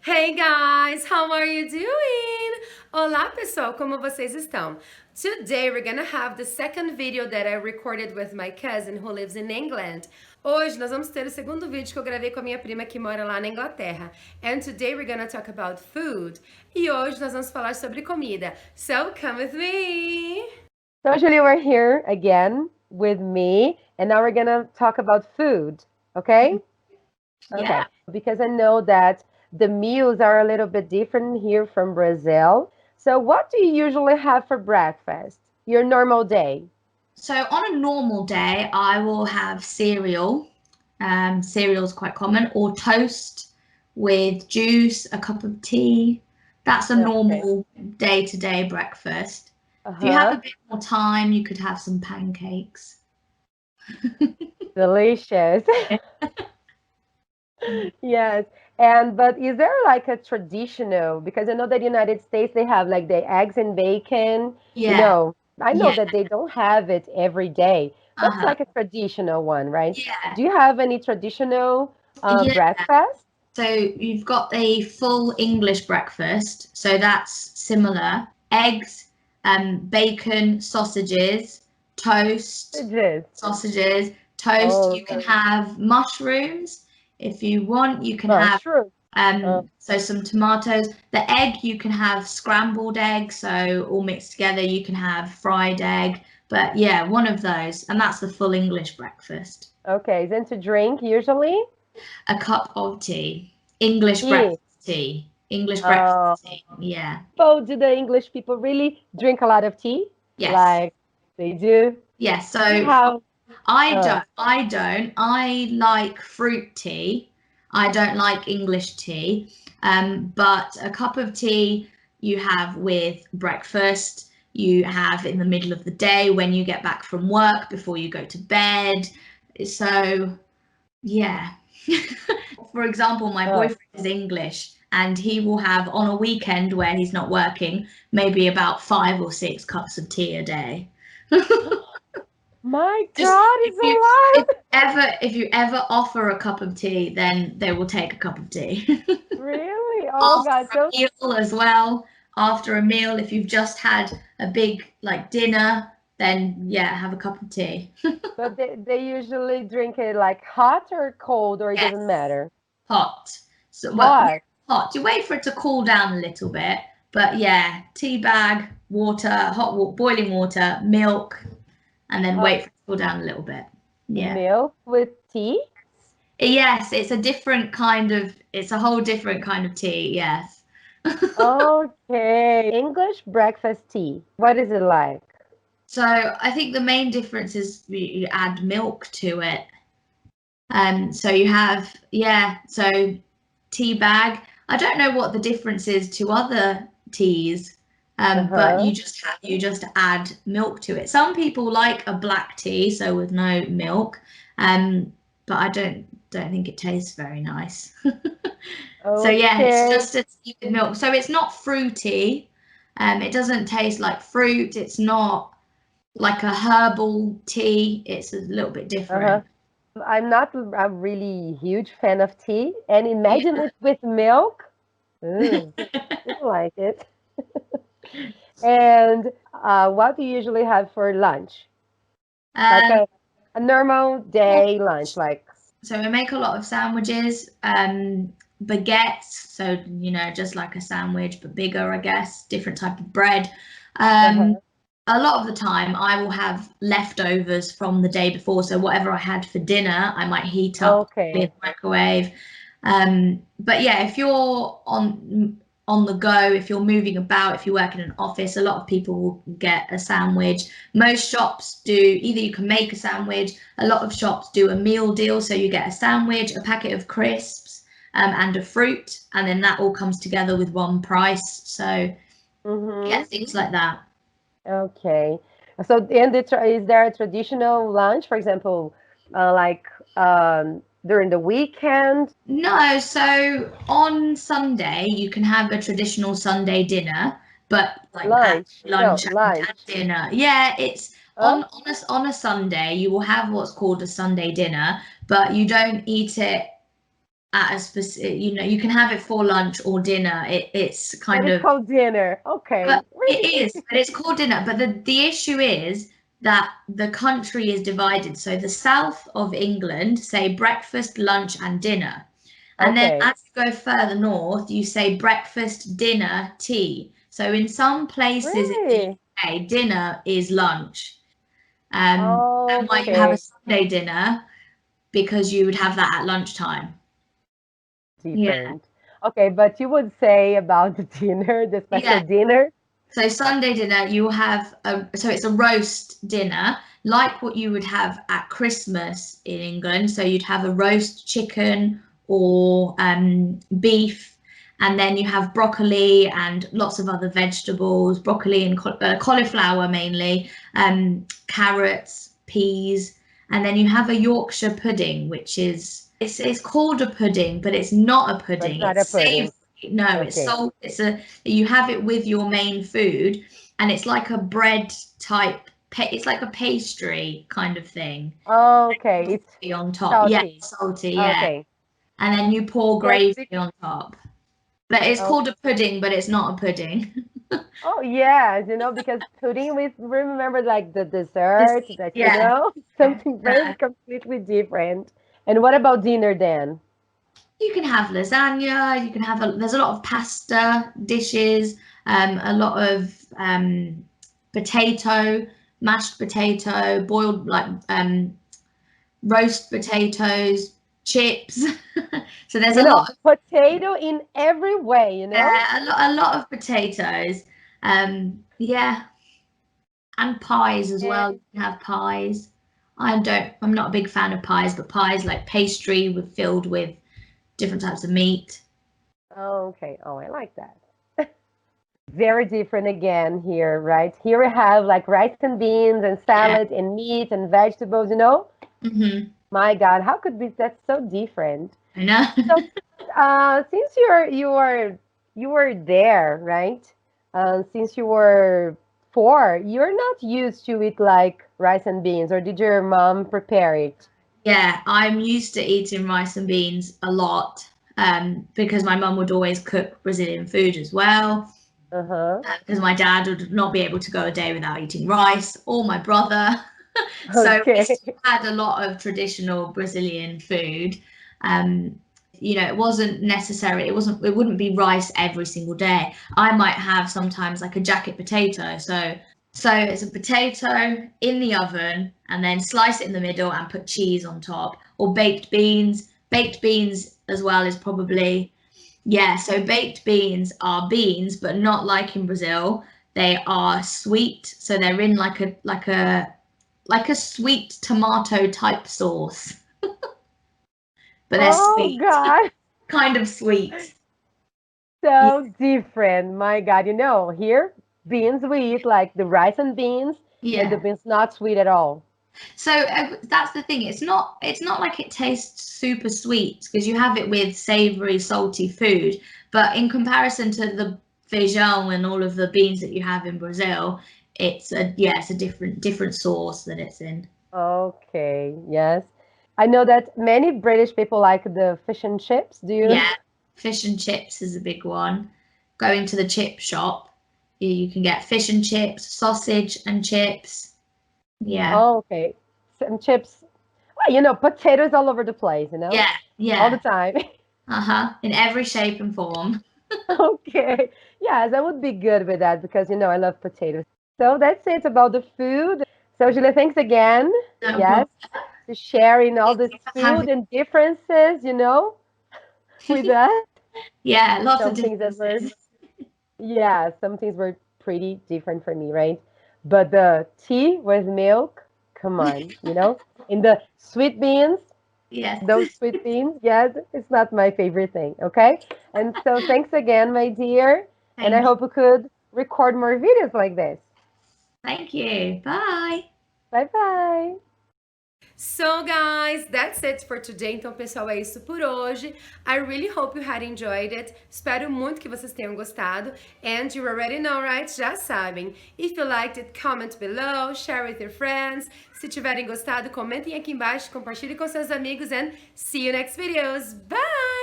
Hey guys, how are you doing? Olá pessoal, como vocês estão? Today we're gonna have the second video that I recorded with my cousin who lives in England. Hoje nós vamos ter o segundo vídeo que eu gravei com a minha prima que mora lá na Inglaterra. And today we're gonna talk about food. E hoje nós vamos falar sobre comida. So come with me! So Julie, we're here again with me, and now we're gonna talk about food, okay? Okay, Yeah. because I know that the meals are a little bit different here from Brazil. So what do you usually have for breakfast? Your normal day? So on a normal day, I will have cereal. Cereal is quite common, or toast with juice, a cup of tea. That's a Okay. normal day-to-day breakfast. If you have a bit more time, you could have some pancakes. Delicious. Yes. But is there like a traditional, because I know that United States they have like the eggs and bacon. Yeah. I know Yeah. that they don't have it every day. What's Uh-huh. like a traditional one, right? Yeah. Do you have any traditional Yeah. breakfast? So you've got a full English breakfast. So that's similar. Eggs, bacon, sausages, toast, Sausages. toast. Oh, You can have mushrooms if you want. You can have mushroom. so some tomatoes. The egg you can have scrambled egg, so all mixed together. You can have fried egg, but yeah, one of those, and that's the full English breakfast. Okay. Then to drink usually A cup of tea, English tea. breakfast tea, English Oh, breakfast tea. Yeah. so do the English people really drink a lot of tea? Yes. Like they do? Yes. So How? I Uh, don't. I don't. I like fruit tea. I don't like English tea. But a cup of tea you have with breakfast, you have in the middle of the day when you get back from work before you go to bed. So, yeah. For example, my uh. boyfriend is English and he will have on a weekend where he's not working, maybe about 5 or 6 cups of tea a day. My Just God, it's a lot. if you ever offer a cup of tea, then they will take a cup of tea. Really? Oh After God. So, a meal as well. After a meal, if you've just had a big like dinner, then yeah, have a cup of tea. but they usually drink it like hot or cold, or it Yes, doesn't matter. hot. So well, Hot. hot. You wait for it to cool down a little bit, but yeah, tea bag, water, hot water, boiling water, milk, and then Uh, wait for it to cool down a little bit. Yeah. milk with tea? Yes, it's a different kind of, it's a whole different kind of tea, yes. Okay. English breakfast tea. What is it like? So I think the main difference is you add milk to it. So you have, yeah, so tea bag. I don't know what the difference is to other teas, but Uh-huh. you just add milk to it. Some people like a black tea, so with no milk, but I don't think it tastes very nice. So yeah, it's Okay. just a tea with milk. So it's not fruity. It doesn't taste like fruit. It's not like a herbal tea. It's a little bit Uh-huh. different. I'm not a really huge fan of tea, and imagine Yeah. it with milk. Mm, I don't like it. And what do you usually have for lunch? Like Um, a normal day lunch, like so we make a lot of sandwiches, baguettes. So, you know, just like a sandwich, but bigger, I guess, different type of bread. Um, uh-huh. a lot of the time I will have leftovers from the day before. So whatever I had for dinner, I might heat up in the Okay. microwave. But yeah, if you're on the go, if you're moving about, if you work in an office, a lot of people will get a sandwich. Most shops do, either you can make a sandwich, a lot of shops do a meal deal. So you get a sandwich, a packet of crisps, and a fruit, and then that all comes together with one price. So yeah, Mm-hmm. things like that. Okay. So, is there a traditional lunch, for example, like during the weekend? No, so on Sunday you can have a traditional Sunday dinner, but like at Lunch? No, lunch and lunch. dinner. Yeah, it's Huh? on a Sunday you will have what's called a Sunday dinner, but you don't eat it at a specific, you can have it for lunch or dinner. It's But kind it's of, called dinner. Okay. but it is, but it's called dinner. But the issue is that the country is divided. So the south of England say breakfast, lunch, and dinner. And then Okay. as you go further north, you say breakfast, dinner, tea. So in some places in the Really? UK, dinner is lunch. And why you have a Okay. Sunday dinner, because you would have that at lunchtime. Yeah, Different. Okay, but you would say about the dinner, the special yeah. dinner. So Sunday dinner, you have so it's a roast dinner, like what you would have at Christmas in England. So you'd have a roast chicken or beef, and then you have broccoli and lots of other vegetables, broccoli and cauliflower mainly, carrots, peas, and then you have a Yorkshire pudding, which is it's called a pudding, but it's not a But it's pudding. not a It's pudding. savoury. No, it's Okay. salt. It's a you have it with your main food, and it's like a bread type. It's like a pastry kind of thing. Okay. It's Salty on top, yeah, salty. salty, yeah, Okay. and then you pour Yes. gravy on top. But it's Oh, called a pudding, but it's not a pudding. oh yes, because pudding we remember like the dessert that Yeah, something very yeah. completely different. And what about dinner then? You can have lasagna. You can have there's a lot of pasta dishes. A lot of potato, mashed potato, boiled like roast potatoes, chips. So there's a lot of Potato in every way. a lot of potatoes. Yeah, and pies as And, well. You can have pies. I'm not a big fan of pies, but pies like pastry with filled with different types of meat. oh, okay. Oh, I like that. Very different again here, right? Here we have like rice and beans and Yeah. salad and meat and vegetables. Hmm. My God, how could be that so different? I know. So, since you were there, right? Since you were 4, you're not used to eat like rice and beans, or did your mom prepare it? Yeah, I'm used to eating rice and beans a lot, because my mum would always cook Brazilian food as well. Uh-huh. Because my dad would not be able to go a day without eating rice, or my brother. So we Okay. still had a lot of traditional Brazilian food. Um, it wasn't necessary. It wouldn't be rice every single day. I might have sometimes like a jacket potato. So it's a potato in the oven and then slice it in the middle and put cheese on top, or baked beans. Baked beans as well is probably, yeah, so baked beans are beans, but not like in Brazil. They are sweet, so they're in like a sweet tomato type sauce, but they're Oh sweet, God, kind of sweet. Yeah, so different. My God, here beans we eat like the rice and beans, and the yeah. beans not sweet at all. So that's the thing. It's not like it tastes super sweet because you have it with savory, salty food. But in comparison to the feijão and all of the beans that you have in Brazil, it's a different sauce that it's in. Okay, yes. I know that many British people like the fish and chips. Do you? Yeah, fish and chips is a big one. Going to the chip shop, you can get fish and chips, sausage and chips. Yeah, Oh, okay. Some chips. Well, potatoes all over the place, yeah, all the yeah. time. Uh-huh. In every shape and form. Okay. Yes, I would be good with that because, I love potatoes. So that's it about the food. So, Julia, thanks again. No Yes, problem. to sharing all Thank this you for having. food and differences, with us. Yeah, lots of Some things that were, differences. yeah, some things were pretty different for me, right? But the tea with milk, come on, in the sweet beans, Yes. those sweet beans, yes, it's not my favorite thing, okay? And so thanks again, my dear, and I Thank you. hope we could record more videos like this. Thank you. Bye. Bye bye. So, guys, that's it for today. Então, pessoal, é isso por hoje. I really hope you had enjoyed it. Espero muito que vocês tenham gostado. And you already know, right? Já sabem. If you liked it, comment below, share with your friends. Se tiverem gostado, comentem aqui embaixo, compartilhe com seus amigos, and see you next videos. Bye!